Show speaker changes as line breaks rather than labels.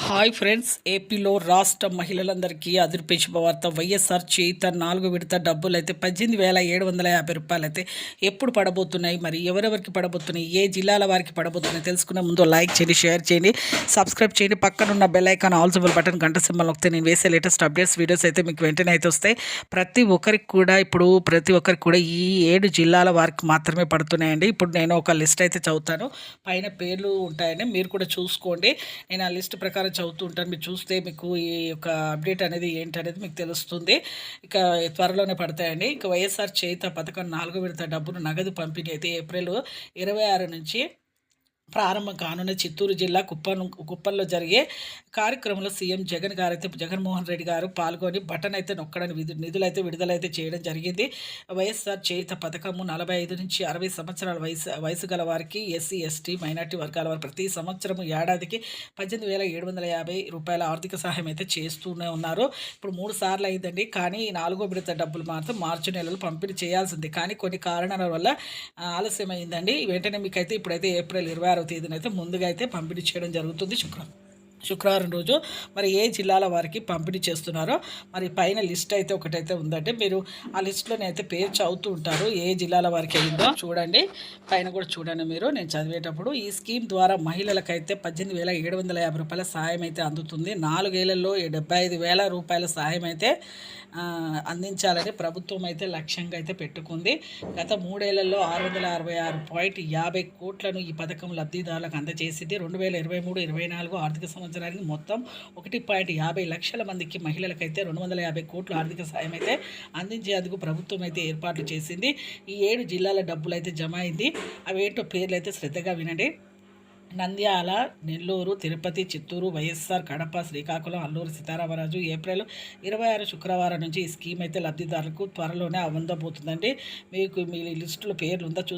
Hi friends, ఏపీలో రాష్ట్ర మహిళలందరికీ అదిరిపే శుభవార్త. వైఎస్ఆర్ చేయుత 4 విడత డబ్బులు అయితే 18,750 రూపాయలు అయితే ఎప్పుడు పడబోతున్నాయి, మరి ఎవరెవరికి పడబోతున్నాయి, ఏ జిల్లాల వారికి పడబోతున్నాయి తెలుసుకునే ముందు లైక్ చేయండి, షేర్ చేయండి, సబ్స్క్రైబ్ చేయండి. పక్కనున్న bell icon all symbol button గంట సింబల్ నొక్కితే నేను వేసే లేటెస్ట్ అప్డేట్స్ వీడియోస్ అయితే మీకు వెంటనే అయితే వస్తాయి. ప్రతి ఒక్కరికి కూడా ఈ 7 జిల్లాల వారికి మాత్రమే పడుతున్నాయండి. ఇప్పుడు నేను ఒక లిస్ట్ అయితే చదువుతాను, పైన పేర్లు ఉంటాయండి, మీరు కూడా చూసుకోండి. నేను ఆ లిస్ట్ ప్రకారం చదువుతూ ఉంటాను. మీరు చూస్తే మీకు ఈ యొక్క అప్డేట్ అనేది ఏంటనేది మీకు తెలుస్తుంది. ఇక త్వరలోనే పడతాయండి. ఇక వైఎస్ఆర్ చేయుత పథకం 4 విడత డబ్బును నగదు పంపిణీ అయితే ఏప్రిల్ 26 నుంచి ప్రారంభం కానున్న చిత్తూరు జిల్లా కుప్పంలో జరిగే కార్యక్రమంలో సీఎం జగన్మోహన్ రెడ్డి గారు పాల్గొని బటన్ అయితే నొక్కడని నిధులు అయితే విడుదలైతే చేయడం జరిగింది. వైఎస్ఆర్ చేయుత పథకము 45 నుంచి 60 సంవత్సరాల వయసు గల వారికి, ఎస్సీ ఎస్టీ మైనార్టీ వర్గాల వారు ప్రతి సంవత్సరం ఏడాదికి 18,750 రూపాయల ఆర్థిక సహాయం అయితే చేస్తూనే ఉన్నారు. ఇప్పుడు 3 సార్లు అయిందండి. కానీ 4వ విడత డబ్బులు మాత్రం మార్చి నెలలో పంపిణీ చేయాల్సింది, కానీ కొన్ని కారణాల వల్ల ఆలస్యమైందండి. వెంటనే మీకైతే ఇప్పుడైతే ఏప్రిల్ 26వ తేదీన అయితే ముందుగా అయితే పంపిణీ చేయడం జరుగుతుంది. శుక్రవారం రోజు మరి ఏ జిల్లాల వారికి పంపిణీ చేస్తున్నారో మరి పైన లిస్ట్ అయితే ఒకటైతే ఉందంటే మీరు ఆ లిస్టులోనే అయితే పేరు చదువుతూ ఉంటారు. ఏ జిల్లాల వారికి అయిందో చూడండి, పైన కూడా చూడండి. మీరు నేను చదివేటప్పుడు ఈ స్కీమ్ ద్వారా మహిళలకైతే 18,750 రూపాయల సహాయం అయితే అందుతుంది. 4 ఏళ్లలో 75,000 రూపాయల సహాయం అయితే అందించాలని ప్రభుత్వం అయితే లక్ష్యంగా అయితే పెట్టుకుంది. గత 3 ఏళ్లలో 666.50 కోట్లను ఈ పథకం లబ్ధిదారులకు అందజేసింది. 2023-24 ఆర్థిక సంవత్సరానికి మొత్తం 1.50 లక్షల మందికి మహిళలకైతే 250 కోట్ల ఆర్థిక సాయం అయితే అందించేందుకు ప్రభుత్వం అయితే ఏర్పాట్లు చేసింది. ఈ 7 జిల్లాల డబ్బులు అయితే జమ అయింది. అవేంటో పేర్లు అయితే శ్రద్ధగా వినండి. నంద్యాల, నెల్లూరు, తిరుపతి, చిత్తూరు, వైఎస్ఆర్, కడప, శ్రీకాకుళం, అల్లూరు సీతారామరాజు. ఏప్రిల్ 26 శుక్రవారం నుంచి ఈ స్కీమ్ అయితే లబ్ధిదారులకు త్వరలోనే అందబోతుందండి. మీకు మీ లిస్టులో పేర్లు ఉందా చూసి